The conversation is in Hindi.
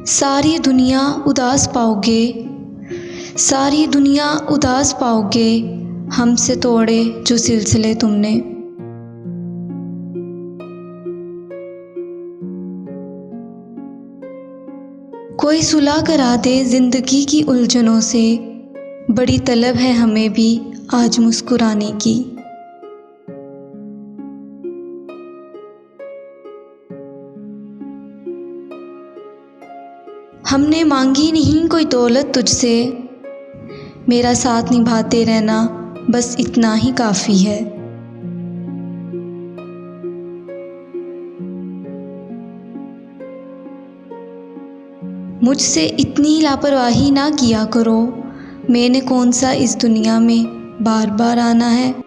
सारी दुनिया उदास पाओगे, सारी दुनिया उदास पाओगे, हमसे तोड़े जो सिलसिले तुमने। कोई सुलह करा दे ज़िंदगी की उलझनों से, बड़ी तलब है हमें भी आज मुस्कुराने की। हमने मांगी नहीं कोई दौलत तुझसे, मेरा साथ निभाते रहना बस इतना ही काफ़ी है। मुझसे इतनी लापरवाही ना किया करो, मैंने कौन सा इस दुनिया में बार बार आना है।